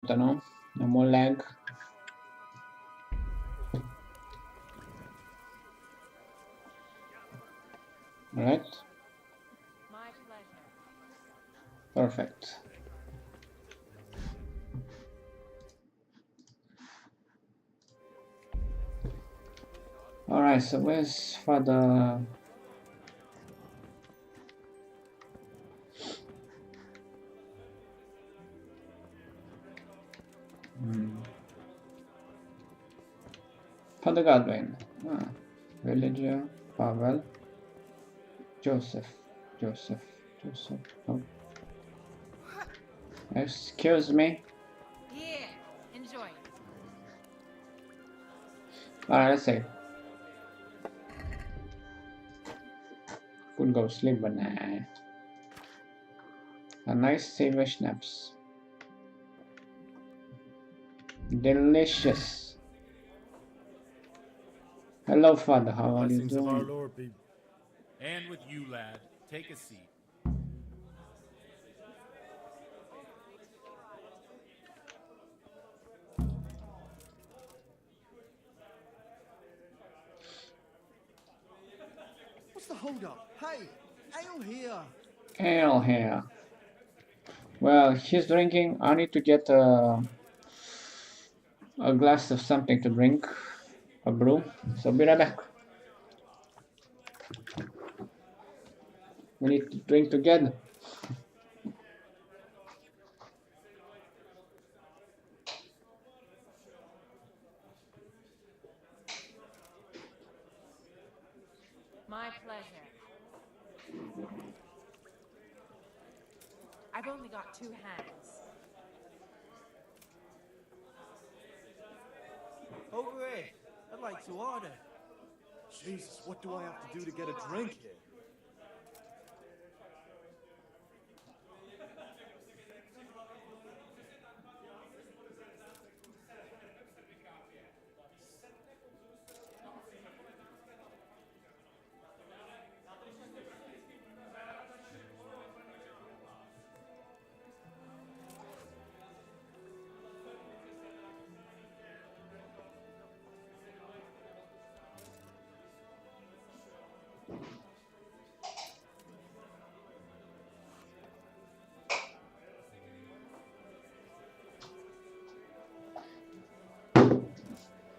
no? No more lag. Alright. My pleasure. Perfect. Alright, so where's Father? Father Godwin. Villager, Pavel, Joseph. Oh. Excuse me. Here, enjoy. Alright, let's see. Could go sleep, but nah. A nice savor schnapps. Delicious. Hello, Father. How are you Blessings of our doing? Lord be. And with you, lad. Take a seat. What's the hold up? Hey, ale here. Ale here. Well, he's drinking. I need to get a glass of something to drink. A brew. So be right back. We need to drink together. My pleasure. I've only got 2 hands. Over here. I'd like to order. Jesus, what do I have to do to get a drink here?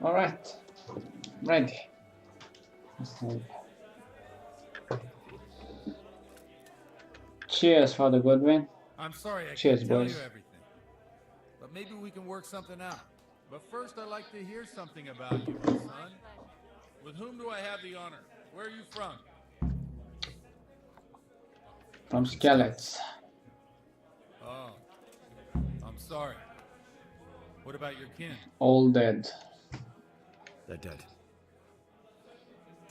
All right. Ready. Cheers, Father Goodwin. I'm sorry I Cheers, can't tell boys. you everything. But maybe we can work something out. But first, I'd like to hear something about you, my son. With whom do I have the honor? Where are you from? From Skellets. Oh, I'm sorry. What about your kin? All dead. They're dead.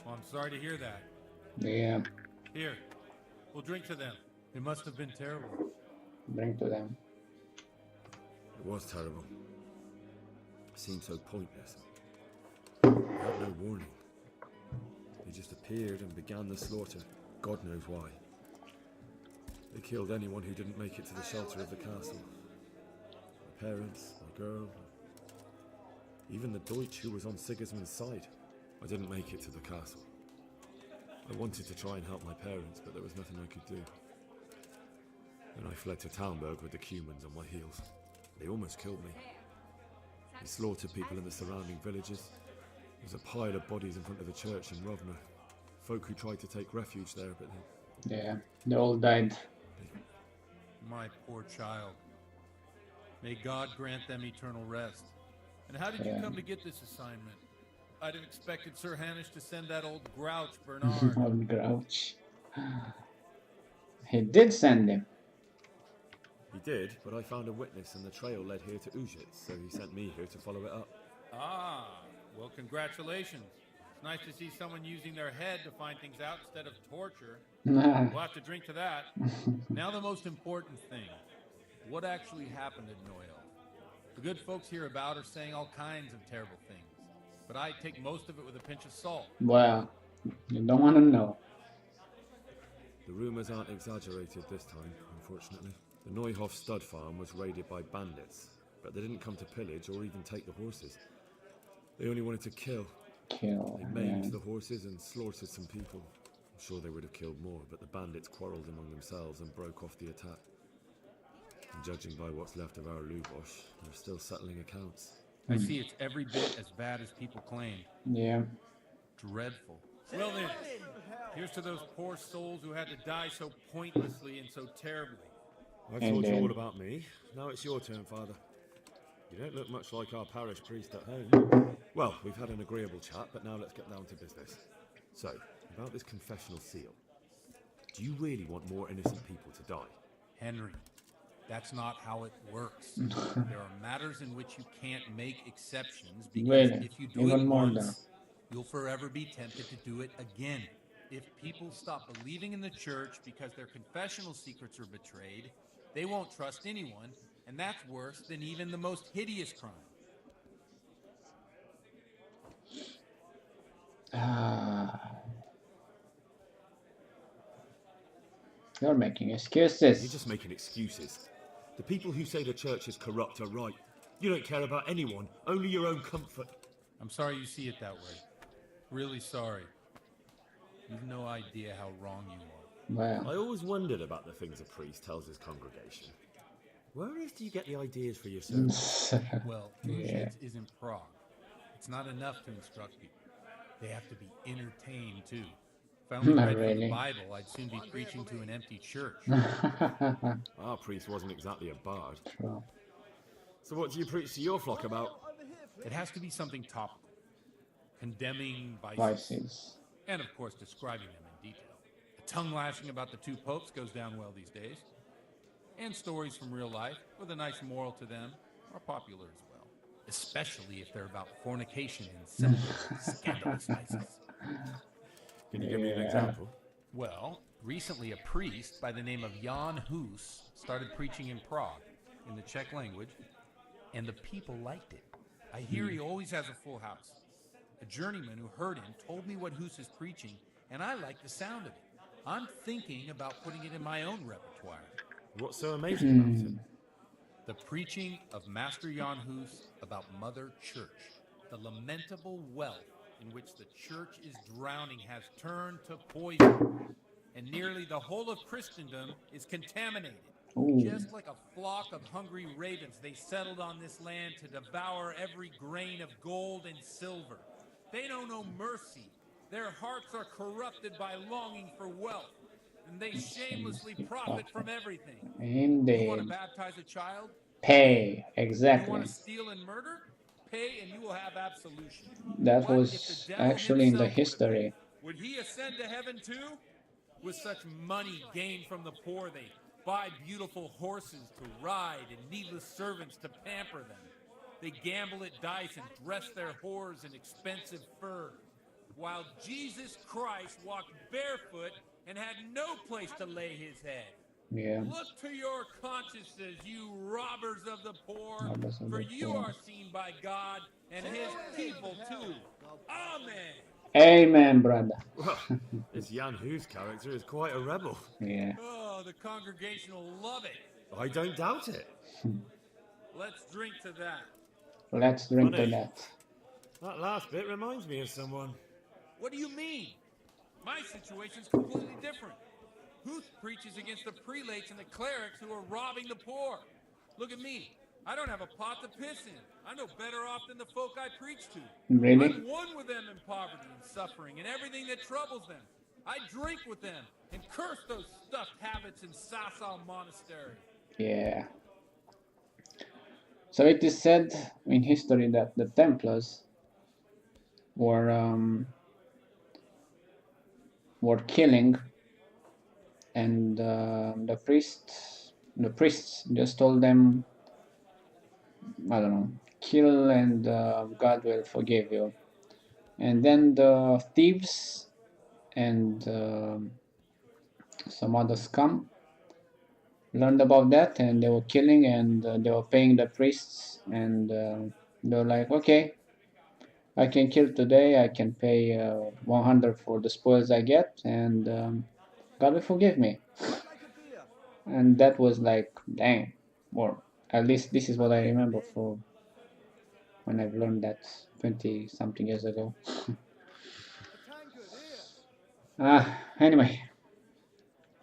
Well, I'm sorry to hear that. Yeah. Here, we'll drink to them. It must have been terrible. Bring to them. It was terrible. It seemed so pointless. They had no warning. They just appeared and began the slaughter. God knows why. They killed anyone who didn't make it to the shelter of the castle. My parents, my girl, even the Deutsch who was on Sigismund's side. I didn't make it to the castle. I wanted to try and help my parents, but there was nothing I could do. Then I fled to Talmberg with the Cumans on my heels. They almost killed me. They slaughtered people in the surrounding villages. There's a pile of bodies in front of the church in Rovna. Folk who tried to take refuge there, but Yeah. They all died. My poor child. May God grant them eternal rest. And how did you come to get this assignment? I'd have expected Sir Hanish to send that old grouch, Bernard. Old grouch. He did send him. he did, but I found a witness and the trail led here to Ujitz, so he sent me here to follow it up. Ah, well, congratulations. It's nice to see someone using their head to find things out instead of torture. We'll have to drink to that. Now the most important thing. What actually happened at Noel? The good folks hereabout are saying all kinds of terrible things, but I take most of it with a pinch of salt. Well, you don't want to know. The rumours aren't exaggerated this time, unfortunately. The Neuhof stud farm was raided by bandits. but they didn't come to pillage or even take the horses. They only wanted to kill. Kill. They maimed Yeah. the horses and slaughtered some people. I'm sure they would have killed more, but the bandits quarrelled among themselves and broke off the attack. And judging by what's left of our Lubosh, they're still settling accounts. I see it's every bit as bad as people claim. Yeah. Dreadful. Well then, here's to those poor souls who had to die so pointlessly and so terribly. I And told you then- all about me. Now it's your turn, Father. You don't look much like our parish priest at home. Well, we've had an agreeable chat, but now let's get down to business. So, about this confessional seal. Do you really want more innocent people to die? Henry, that's not how it works. There are matters in which you can't make exceptions because Really? if you do Even it more once, you'll forever be tempted to do it again. If people stop believing in the church because their confessional secrets are betrayed, they won't trust anyone, and that's worse than even the most hideous crime. You're making You're excuses. just making excuses. The people who say the church is corrupt are right. You don't care about anyone, only your own comfort. I'm sorry you see it that way. Really sorry. You've no idea how wrong you are. Well, I always wondered about the things a priest tells his congregation. Where on earth do you get the ideas for your sermons? Well, Yeah. Ujits is in Prague. It's not enough to instruct people. They have to be entertained too. If I only Not read from really. the Bible, I'd soon be preaching to an empty church. Our priest wasn't exactly a bard. True. So what do you preach to your flock about? It has to be something topical, condemning vices, Vices. and of course describing them in detail. A tongue lashing about the two popes goes down well these days, and stories from real life with a nice moral to them are popular as well, especially if they're about fornication and similar scandalous vices. Can you give me an Yeah. example? Well, recently a priest by the name of Jan Hus started preaching in Prague in the Czech language, and the people liked it. I hear he always has a full house. A journeyman who heard him told me what Hus is preaching, and I like the sound of it. I'm thinking about putting it in my own repertoire. What's so amazing about it? The preaching of Master Jan Hus about Mother Church. The lamentable wealth in which the church is drowning has turned to poison, and nearly the whole of Christendom is contaminated. Ooh. Just like a flock of hungry ravens, they settled on this land to devour every grain of gold and silver. They know no mercy. Their hearts are corrupted by longing for wealth, and they shamelessly profit from everything. You want to Indeed. baptize a child? Pay. You Exactly. want to steal and murder? Pay and you will have absolution. That What was if the devil actually in the himself were to history. pay? Would he ascend to heaven too? With such money gained from the poor, they buy beautiful horses to ride and needless servants to pamper them. They gamble at dice and dress their whores in expensive fur. While Jesus Christ walked barefoot and had no place to lay his head. Yeah. Look to your consciences, you robbers of the poor, Robbers of for the you poor. are seen by God and his people too. Amen. Amen, brother. Well, this Jan Hus character is quite a rebel. Yeah. Oh, the congregation will love it. I don't doubt it. Let's drink to that. Let's drink to Funny. that. That last bit reminds me of someone. What do you mean? My situation's completely different. Huth preaches against the prelates and the clerics who are robbing the poor. Look at me. I don't have a pot to piss in. I'm no better off than the folk I preach to. Really? I'm one with them in poverty and suffering and everything that troubles them. I drink with them and curse those stuffed habits in Sasau Monastery. Yeah. So it is said in history that the Templars were killing, and the priests just told them, I don't know, kill and God will forgive you. And then the thieves and some other scum learned about that, and they were killing, and they were paying the priests, and they were like, okay, I can kill today, I can pay 100 for the spoils I get, and God will forgive me. And that was like, dang, or At least this is what I remember for when I've learned that 20 something years ago. Anyway,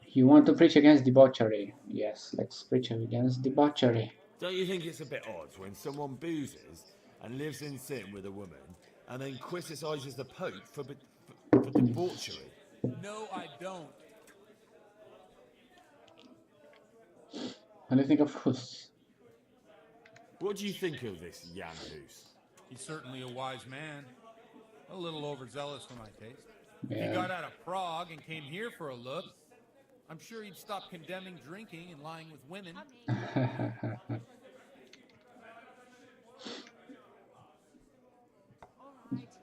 you want to preach against debauchery? Yes, let's preach against debauchery. Don't you think it's a bit odd when someone boozes and lives in sin with a woman and then criticizes the Pope for debauchery? No, I don't. What do you think of Hus? What do you think of this Jan Hus? He's certainly a wise man. A little overzealous for my taste. If Yeah. he got out of Prague and came here for a look, I'm sure he'd stop condemning drinking and lying with women.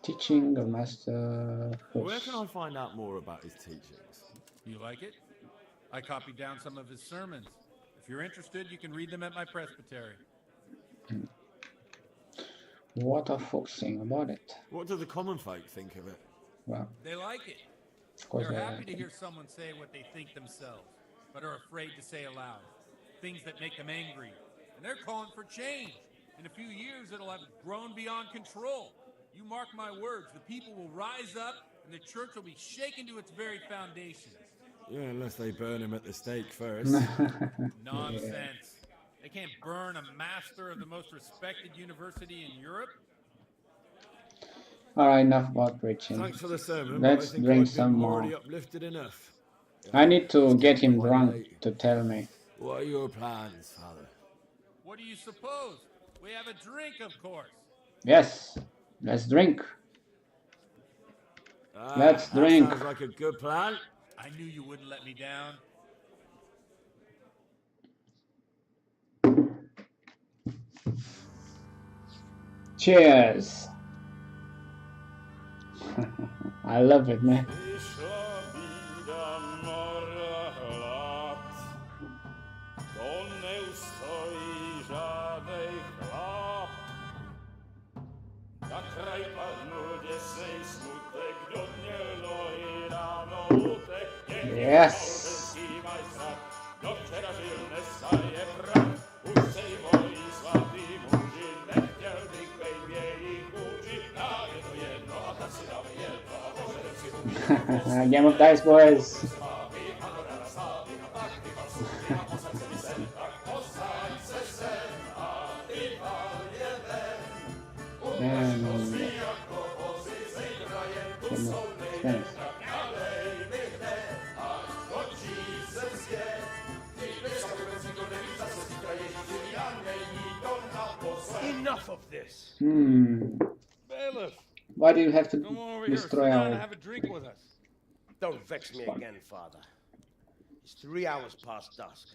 Teaching of Master Hus. Where can I find out more about his teachings? You like it? I copied down some of his sermons. If you're interested, you can read them at my presbytery. What are folks saying about it? What do the common folk think of it? Well, They like it. of course They're they happy like to it. hear someone say what they think themselves, but are afraid to say aloud. Things that make them angry. And they're calling for change. In a few years, it'll have grown beyond control. You mark my words, the people will rise up, and the church will be shaken to its very foundations. Yeah, unless they burn him at the stake first. Nonsense. They can't burn a master of the most respected university in Europe. Alright, enough about preaching. Thanks for the sermon, Let's but I think drink I've some been more. already uplifted enough. I need to Let's get him quite drunk late. to tell me. What are your plans, Father? What do you suppose? We have a drink, of course. Yes, let's drink. Let's that drink. Sounds like a good plan. I knew you wouldn't let me down. Cheers. I love it, man. Yes. Game of dice, boys. And thanks. Enough of this. Bailiff, Why do you have to come over here. Sit destroy down and our... have a drink with us. Don't vex me again, Father. It's 3 hours past dusk,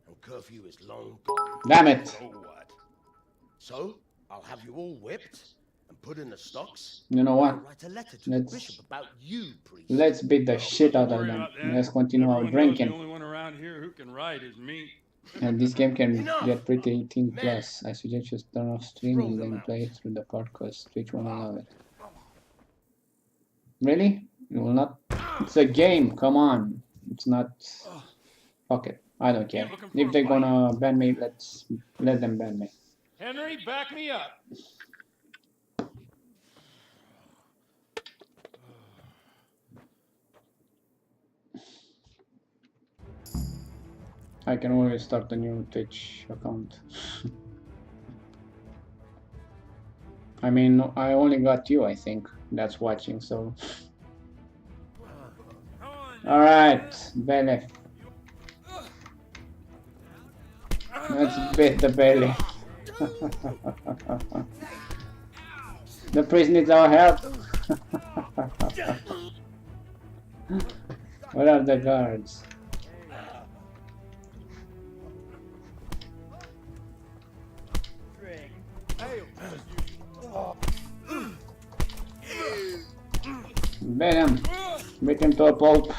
and curfew is long gone. Damn it. So what? So, I'll have you all whipped and put in the stocks. You know I'll what? write a letter to the Let's- bishop about you, priest. Let's beat the shit out of Worry them. about that. Let's continue our Everyone knows drinking. The only one around here who can write is me. And this game can Enough! get pretty 18 plus. I suggest you turn off stream Throw and them then out. play through the podcast. Twitch won't allow it. Really? You will not? It's a game. Come on. It's not. Fuck it. I don't care. Looking for If a they're fight. gonna ban me, let them ban me. Henry, back me up. I can always start a new Twitch account. I mean, I only got you, I think, that's watching, so. Alright, belly. Let's beat the belly. The priest needs our help. Where are the guards? Beat him. Beat him to a pulp.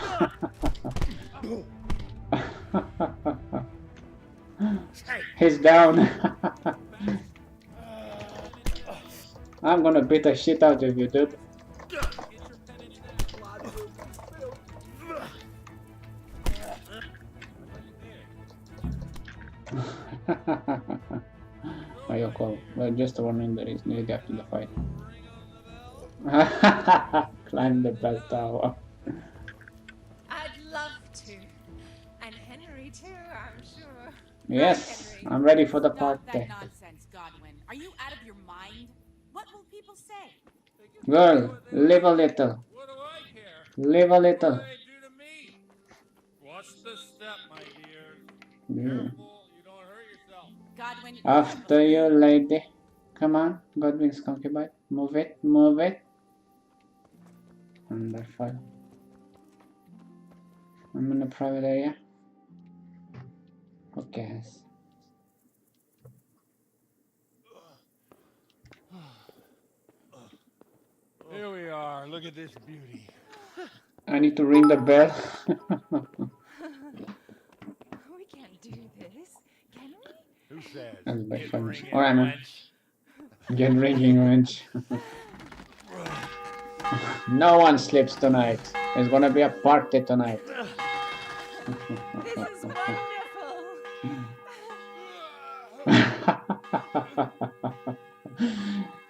He's down. I'm gonna beat the shit out of you, dude. just a warning, there is nearly after the fight. Climb the bell tower. I'd love to. And Henry too, I'm sure. Yes, Henry. I'm ready for the Stop that party. nonsense, Godwin. Are you out of your mind? What will people say? Girl, live a little. What do I care? Live a What do little. they do to me? Watch the step, my dear. Yeah. Careful, you don't hurt yourself. Godwin, you have After a you, lady. Come on, Godwin's concubine. Move it, move it. Under file. I'm in the private area. Okay. Here we are. Look at this beauty. I need to ring the bell. We can't do this, can we? Who says? That's my Get phone. ringing, Alright, man. wench. Get ringing, wench. No one sleeps tonight. There's gonna be a party tonight. This is wonderful.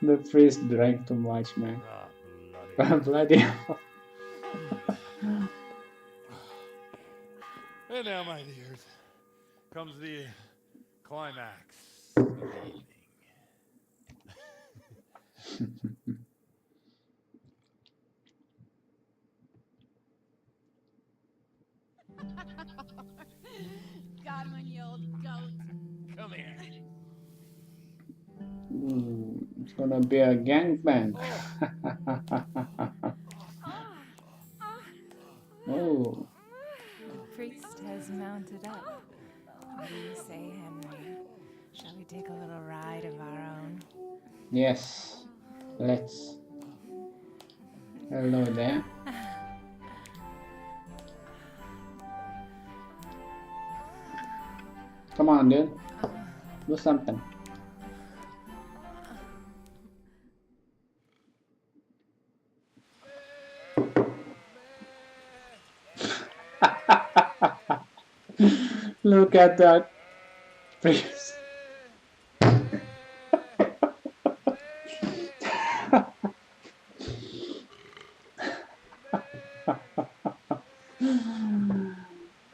The priest drank too much, man. Ah, bloody. Bloody. And now, my dears, comes the climax of the evening. Godwin, you old goat. Come here. It's gonna be a gangbang. Oh, Priest has mounted up. What do you say, Henry? Shall we take a little ride of our own? yes. Let's. Hello there. Come on, dude. Do something. Look at that. Priest.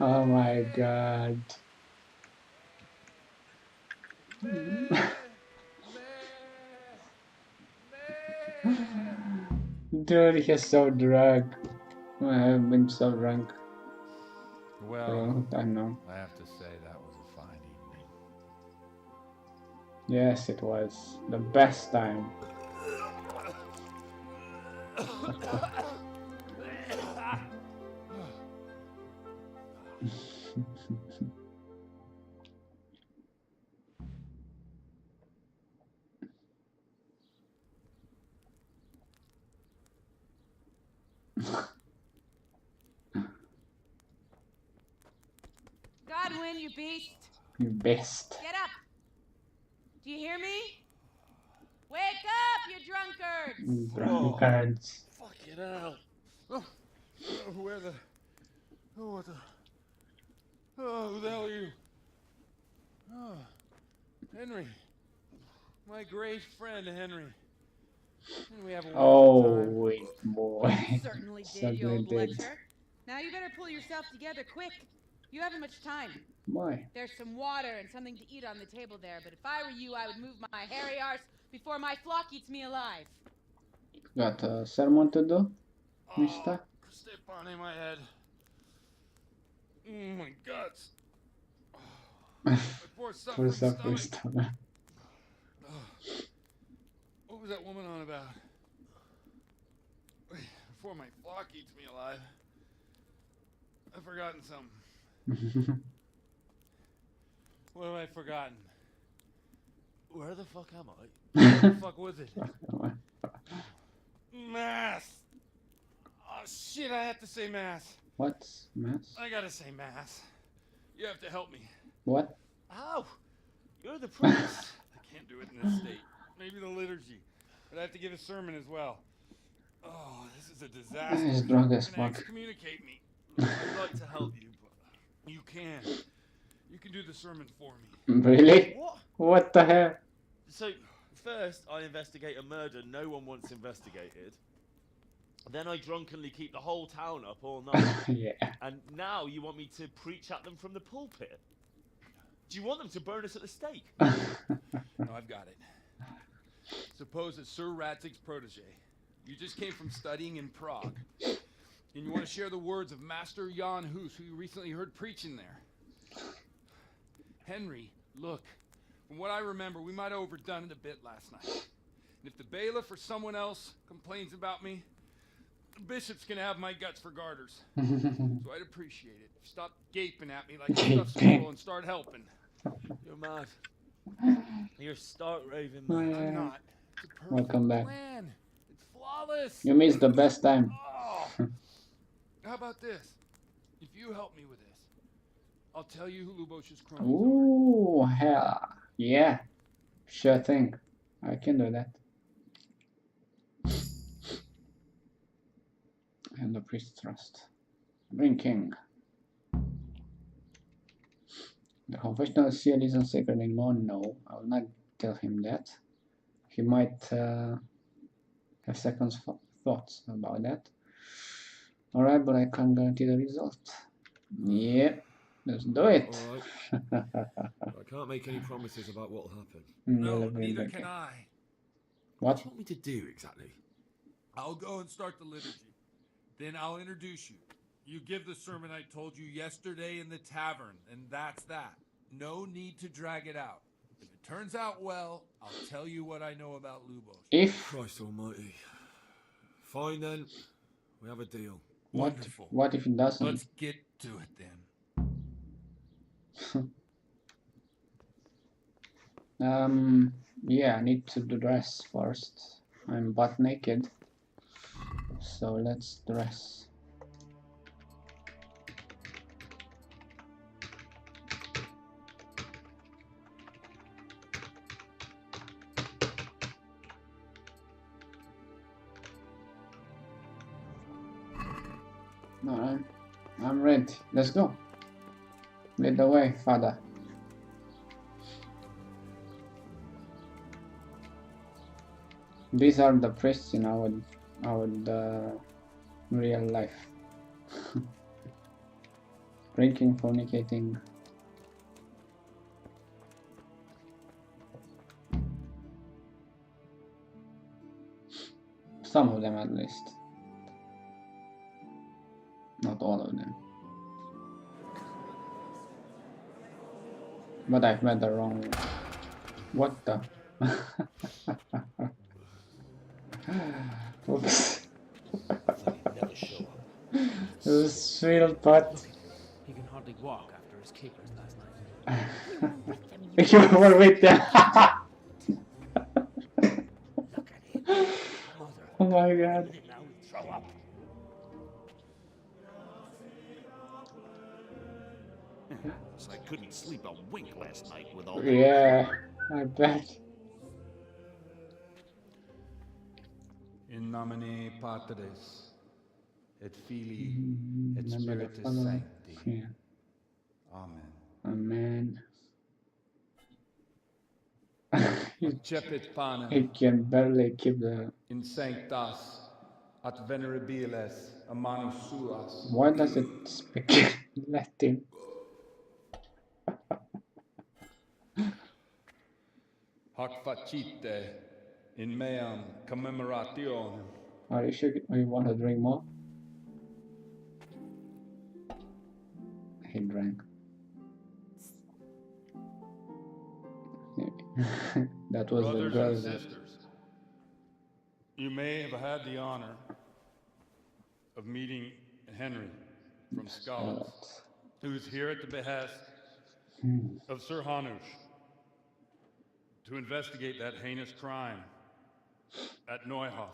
Oh my god. Dude, he's so drunk. I have been so drunk for a Well, long time now. I have to say that was a fine evening. Yes, it was the best time. Godwin, you beast. Best. Get up. Do you hear me? Wake up, you drunkards. Drunkards. Fucking hell. Oh, where the... Oh, what the... Oh, who the hell are you? Oh, Henry. My great friend, Henry. And we have a Oh, wonderful time. wait, boy. Certainly did, Certainly you old did. lecturer. Now you better pull yourself together quick. You haven't much time. Why? There's some water and something to eat on the table there, but if I were you, I would move my hairy arse before my flock eats me alive. Got a sermon to do, mister? Step on in my head. Oh, my guts. My poor suffering stomach. What was that woman on about? Before my flock eats me alive. I've forgotten something. What have I forgotten? Where the fuck am I? What the fuck was it? Mass! Oh shit, I have to say mass. What's mass? I gotta say mass. You have to help me. What? Ow! You're the priest. I can't do it in this state. Maybe the liturgy. But I have to give a sermon as well. Oh, this is a disaster. He's drunk as You're gonna fuck. excommunicate me. I'd like to help you, but you can. You can do the sermon for me. Really? What? What the hell? So, First, I investigate a murder no one wants investigated. Then I drunkenly keep the whole town up all night. Yeah. And now you want me to preach at them from the pulpit? Do you want them to burn us at the stake? No, I've got it. Suppose that Sir Radzig's protege. You just came from studying in Prague. And you want to share the words of Master Jan Hus, who you recently heard preaching there. Henry, look. From what I remember, we might have overdone it a bit last night. And if the bailiff or someone else complains about me, the bishop's gonna have my guts for garters. So I'd appreciate it. Stop gaping at me like a stuffed squirrel and start helping. You're mad. You're stark raving, Oh, man. yeah. I'm not. It's a perfect Welcome back. plan. It's flawless. You missed the best time. Oh. How about this? If you help me with this, I'll tell you who Lubosh's cronies Ooh, hell. Yeah. Sure thing. I can do that. And the priest trust. Drinking. The confessional seal isn't sacred anymore. No, I will not tell him that. He might have second thoughts about that. Alright, but I can't guarantee the result. Yeah, let's do it. Alright. I can't make any promises about what'll happen. No, neither can I. What do What? you want me to do exactly? I'll go and start the liturgy. Then I'll introduce you. You give the sermon I told you yesterday in the tavern, and that's that. No need to drag it out. If it turns out well, I'll tell you what I know about Lubosh. If Christ almighty. Fine then. We have a deal. Wonderful. what if it doesn't? Let's get to it then. Yeah, I need to dress first. I'm butt naked. So let's dress. Alright, I'm ready. Let's go. Lead the way, Father. These are the priests in our real life. Drinking, fornicating. Some of them at least. Not all of them. But I've met the wrong one. What the? Oops. Never show up. Sweet butt. He can hardly walk after his capers last night. You were with them. Look at him. Mother. Oh my god. Now throw up. I couldn't sleep a wink last night with all Yeah, I bet. In nomine Patris, et Filii, et Remember the Spiritus Father. Sancti. Yeah. Amen. Amen. Cepit panem He can barely keep the. in sanctas at venerabiles a manus suas. Why does it speak Latin? Hac facite in meam commemorationem. Are you sure you want to drink more? He drank. That was the Brothers girl and that. sisters, you may have had the honor of meeting Henry from Scotland, who is here at the behest of Sir Hanush to investigate that heinous crime at Neuhof.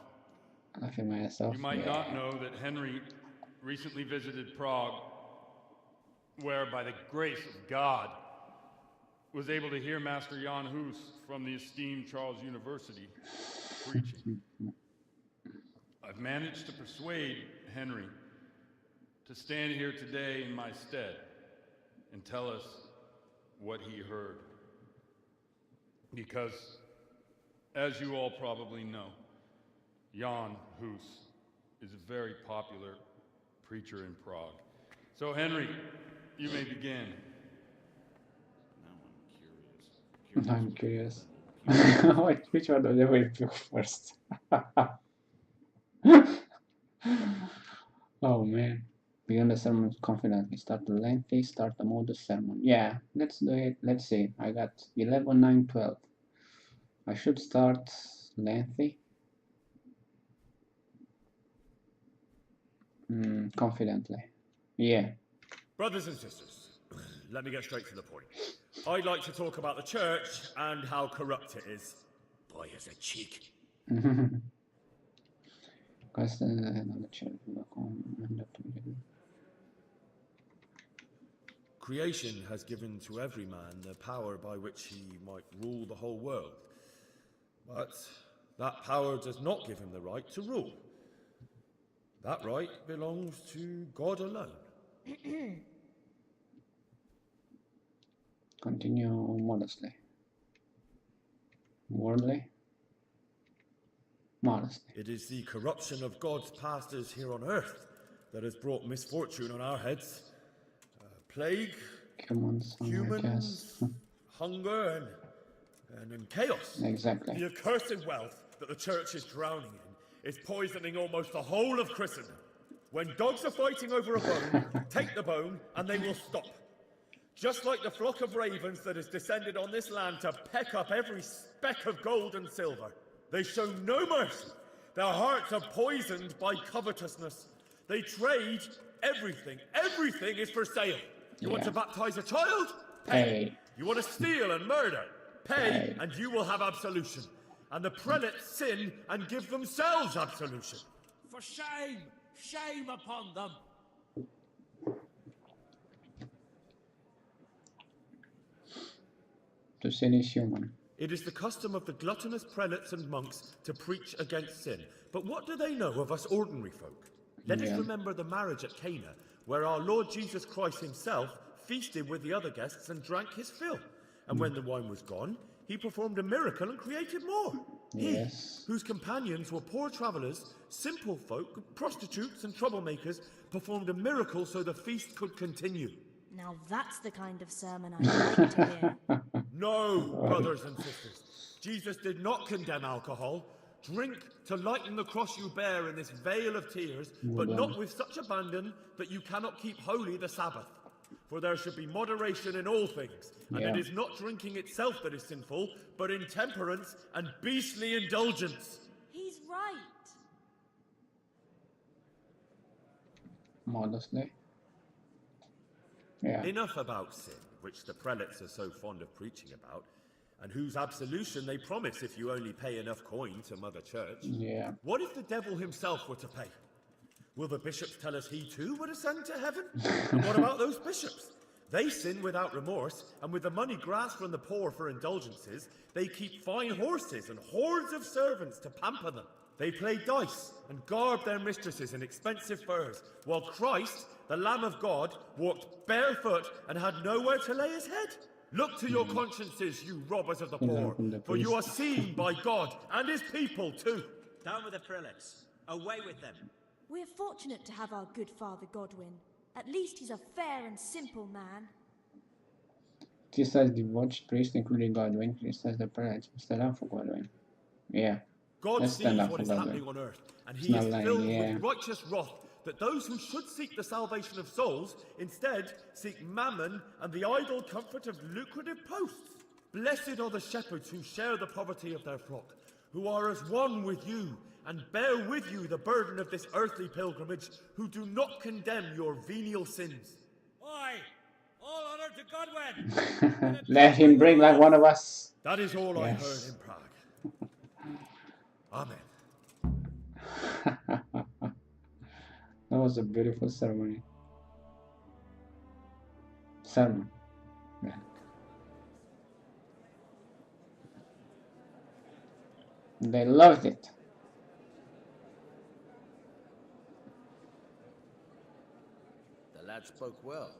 I feel myself. You might not know that Henry recently visited Prague, where by the grace of God was able to hear Master Jan Hus from the esteemed Charles University preaching. I've managed to persuade Henry to stand here today in my stead and tell us what he heard. Because, As you all probably know, Jan Hus is a very popular preacher in Prague. So, Henry, you may begin. I'm curious. Which one of them will pick first? Oh man. Begin the sermon confidently. Start the lengthy, start the modest sermon. Yeah, let's do it. Let's see. I got 11, 9, 12. I should start lengthy. Confidently. Yeah. Brothers and sisters, let me get straight to the point. I'd like to talk about the church and how corrupt it is. Boy, has a cheek. Creation has given to every man the power by which he might rule the whole world. But that power does not give him the right to rule. That right belongs to God alone. Continue modestly. Worldly. Modestly. It is the corruption of God's pastors here on earth that has brought misfortune on our heads. Plague, humans, hunger, and chaos. Exactly. The accursed wealth that the church is drowning in is poisoning almost the whole of Christendom. When dogs are fighting over a bone, take the bone and they will stop. Just like the flock of ravens that has descended on this land to peck up every speck of gold and silver. They show no mercy. Their hearts are poisoned by covetousness. They trade everything. Everything is for sale. You want to baptize a child? Pay. You want to steal and murder? Pay, and you will have absolution. And the prelates sin and give themselves absolution. For shame! Shame upon them! To sin is human. It is the custom of the gluttonous prelates and monks to preach against sin. But what do they know of us ordinary folk? Let us remember the marriage at Cana, where our Lord Jesus Christ himself feasted with the other guests and drank his fill. And when the wine was gone, he performed a miracle and created more. He, whose companions were poor travellers, simple folk, prostitutes and troublemakers, performed a miracle so the feast could continue. Now that's the kind of sermon I like to hear. No, brothers and sisters. Jesus did not condemn alcohol. Drink to lighten the cross you bear in this vale of tears, but not with such abandon that you cannot keep holy the Sabbath. For there should be moderation in all things, and it is not drinking itself that is sinful, but intemperance and beastly indulgence. He's right. Modestly. Enough about sin, which the prelates are so fond of preaching about, and whose absolution they promise if you only pay enough coin to Mother Church. What if the devil himself were to pay? Will the bishops tell us he too would ascend to heaven? And what about those bishops? They sin without remorse, and with the money grasped from the poor for indulgences, they keep fine horses and hordes of servants to pamper them. They play dice and garb their mistresses in expensive furs, while Christ, the Lamb of God, walked barefoot and had nowhere to lay his head. Look to your consciences, you robbers of the poor, for you are seen by God and his people too. Down with the prelates. Away with them. We're fortunate to have our good Father Godwin. At least he's a fair and simple man. Criticize the watched priest, including Godwin. Criticize the prelates. Stand up for Godwin. Yeah. God sees what is happening on earth, and he is filled with righteous wrath that those who should seek the salvation of souls instead seek mammon and the idle comfort of lucrative posts. Blessed are the shepherds who share the poverty of their flock, who are as one with you and bear with you the burden of this earthly pilgrimage, who do not condemn your venial sins. Oi! All honor to Godwin! Let him bring like one of us. That is all I heard in Prague. Amen. That was a beautiful ceremony. Sermon. Yeah. They loved it. The lad spoke well.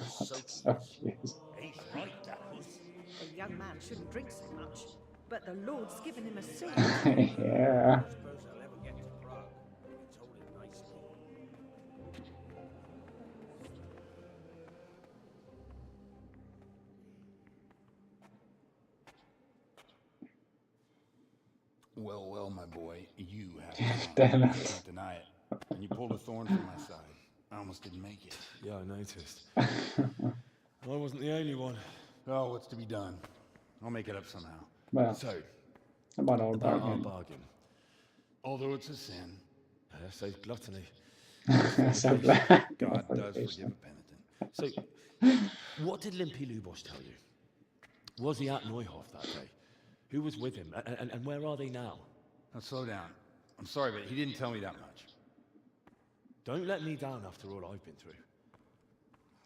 So cute. He's right, that was. A young man shouldn't drink so much. But the Lord's given him a seat. Yeah. I suppose I'll never get to Prague. He told it nicely. Well, well, my boy, you have Damn talent. I it. can't deny it. And you pulled a thorn from my side. I almost didn't make it. Yeah, I noticed. I wasn't the only one. Oh, what's to be done? I'll make it up somehow. Well, So, about our about our bargain. bargain. Although it's a sin, So gluttony. So glad. God does forgive a penitent. So, what did Limpy Lubosh tell you? Was he at Neuhof that day? Who was with him? And where are they now? Now slow down. I'm sorry, but he didn't tell me that much. Don't let me down after all I've been through.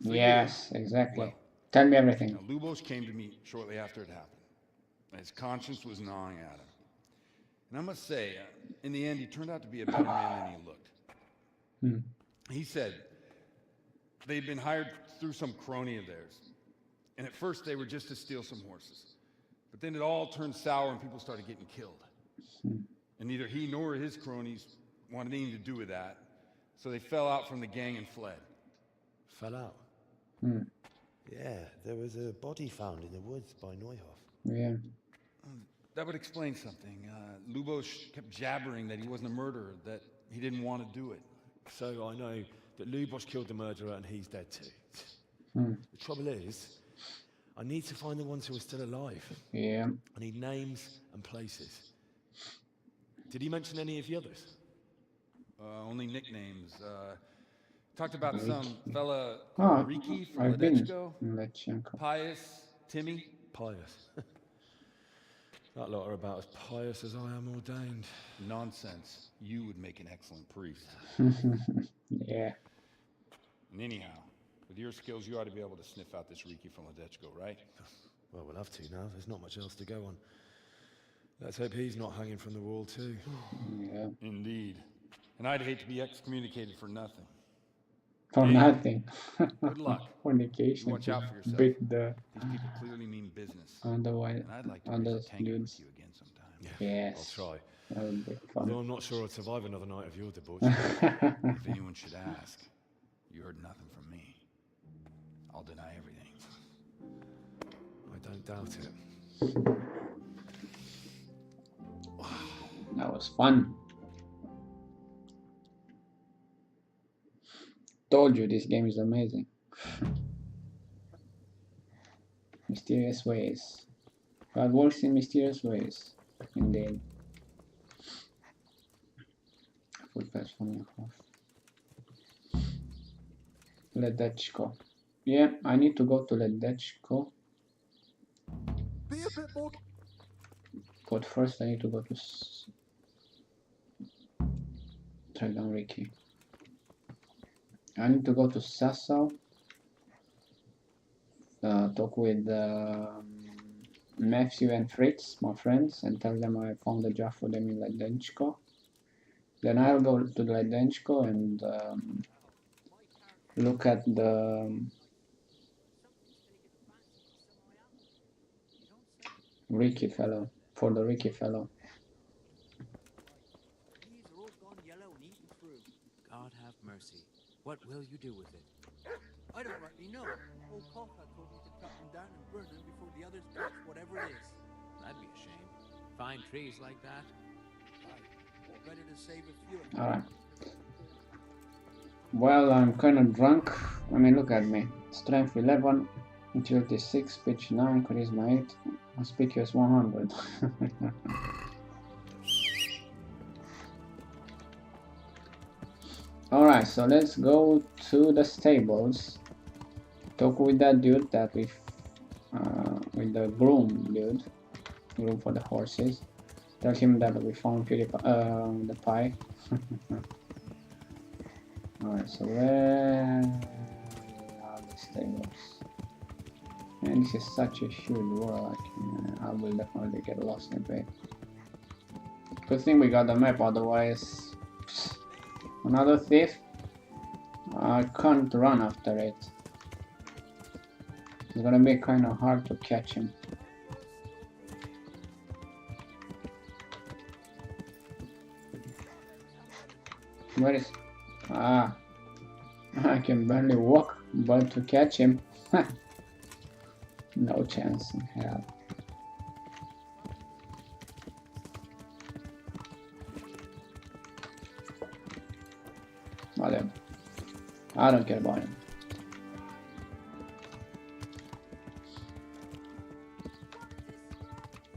Yes, exactly. Well, Tell me everything. now, Lubosh came to me shortly after it happened. His conscience was gnawing at him. And I must say, in the end, he turned out to be a better man than he looked. Hmm. He said they'd been hired through some crony of theirs. And at first, they were just to steal some horses. But then it all turned sour and people started getting killed. Hmm. And neither he nor his cronies wanted anything to do with that. So they fell out from the gang and fled. Fell out? Hmm. Yeah, there was a body found in the woods by Neuhof. Yeah. That would explain something. Lubosh kept jabbering that he wasn't a murderer, that he didn't want to do it. So I know that Lubosh killed the murderer and he's dead too. Hmm. The trouble is, I need to find the ones who are still alive. Yeah. I need names and places. Did he mention any of the others? Only nicknames. Talked about some fella Oh, called Riki from I've been Ledechko, in Ledechko. Pius, Timmy. Pious. That lot are about as pious as I am ordained. Nonsense. You would make an excellent priest. Yeah. And anyhow, with your skills, you ought to be able to sniff out this Riki from Ledechko, right? Well, we'll have to now. There's not much else to go on. Let's hope he's not hanging from the wall too. Yeah. Indeed. And I'd hate to be excommunicated for nothing. For nothing. Good luck. Fornication. You watch out for yourself. Beat the These people clearly mean business. otherwise And I'd like to other raise a tango dudes. with you again sometime. Yes. I'll try. That would be Although fun. I'm not sure I'd survive another night of your debauch. If anyone should ask, you heard nothing from me. I'll deny everything. I don't doubt it. That was fun. Told you this game is amazing. Mysterious ways. God works in mysterious ways. Indeed. Food pass from your house. Ledechko. Yeah, I need to go to Ledechko. Be a bit more. But first I need to go to track down Riki. I need to go to Sassau, talk with Matthew and Fritz, my friends, and tell them I found a job for them in Ledechko. Then I'll go to Ledechko and look at the Riki fellow, for the Riki fellow. These are all gone yellow and eaten through. God have mercy. What will you do with it? I don't rightly know. Old Colfa told me to cut them down and burn them before the others catch whatever it is. That'd be a shame. Fine trees like that. Aye. Better to save a few. Alright. Well, I'm kinda drunk. I mean, look at me. Strength 11, agility 6, speech 9, charisma 8, conspicuous 100. Alright, so let's go to the stables. Talk with that dude that with the groom dude. Groom for the horses. Tell him that we found the pie. Alright, so where are the stables? And this is such a huge world, I will definitely get lost in it. Good thing we got the map, otherwise another thief, I can't run after it. It's gonna be kinda hard to catch him. Where is... Ah. I can barely walk, but to catch him... no chance in hell. Whatever. I don't care about him.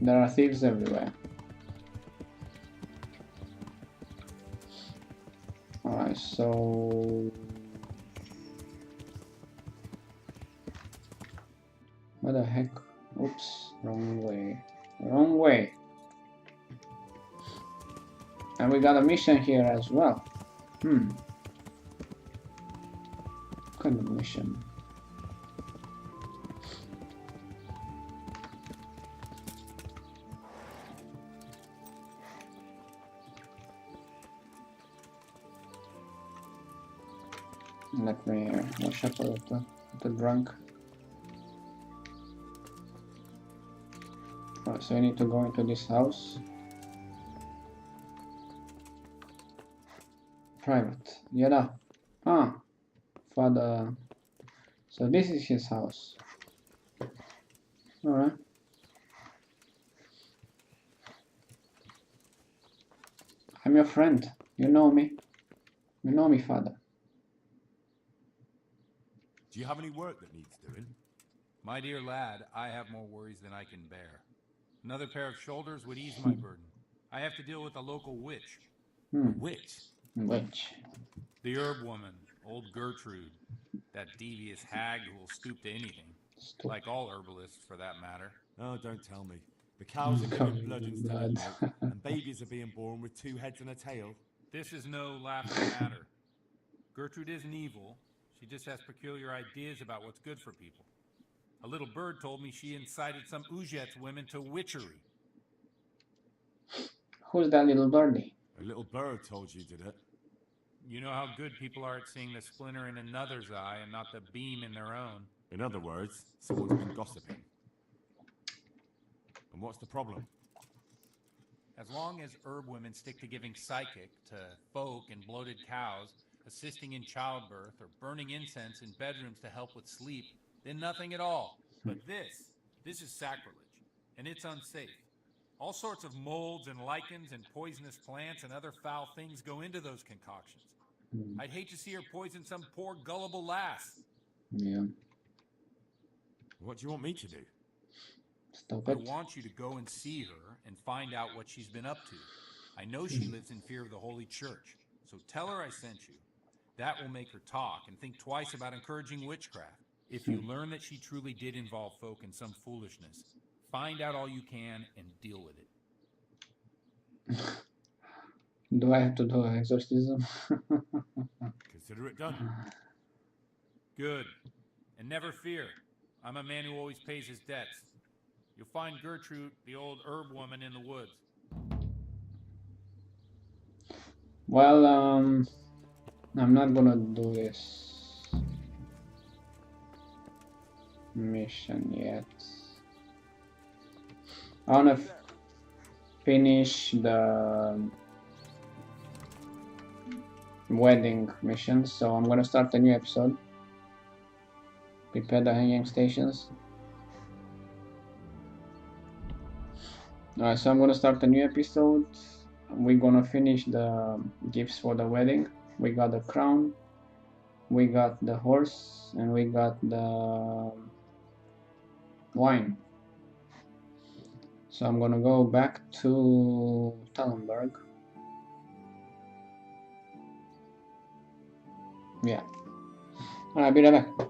There are thieves everywhere. Alright, so... what the heck? Oops, wrong way. Wrong way. And we got a mission here as well. What kind of mission? Let me wash up with the drunk. Right, so I need to go into this house. Private. Yeah. Ah. Father. So this is his house. Alright. I'm your friend. You know me. You know me, Father. Do you have any work that needs doing? My dear lad, I have more worries than I can bear. Another pair of shoulders would ease my burden. I have to deal with a local witch. A witch? Witch. The herb woman, old Gertrude. That devious hag who will stoop to anything. Like all herbalists, for that matter. Oh, don't tell me. The cows are giving blood instead of milk, and babies are being born with 2 heads and a tail. This is no laughing matter. Gertrude isn't evil. She just has peculiar ideas about what's good for people. A little bird told me she incited some Ujet's women to witchery. Who's that little birdie? A little bird told you, did it? You know how good people are at seeing the splinter in another's eye and not the beam in their own. In other words, someone's been gossiping. And what's the problem? As long as herb women stick to giving psychic to folk and bloated cows, assisting in childbirth, or burning incense in bedrooms to help with sleep, then nothing at all. But this is sacrilege, and it's unsafe. All sorts of molds and lichens and poisonous plants and other foul things go into those concoctions. I'd hate to see her poison some poor gullible lass. Yeah. What do you want me to do? Stop I it. want you to go and see her and find out what she's been up to. I know she lives in fear of the Holy Church, so tell her I sent you. That will make her talk and think twice about encouraging witchcraft. If you learn that she truly did involve folk in some foolishness, find out all you can and deal with it. Do I have to do an exorcism? Consider it done. Good. And never fear. I'm a man who always pays his debts. You'll find Gertrude, the old herb woman, in the woods. Well, I'm not gonna do this mission yet. I wanna finish the wedding mission, so I'm gonna start a new episode. Prepare the hanging stations. Alright, so I'm gonna start a new episode. We're gonna finish the gifts for the wedding. We got the crown, we got the horse, and we got the wine. So I'm gonna go back to Tallenberg. Yeah. Alright, be right back.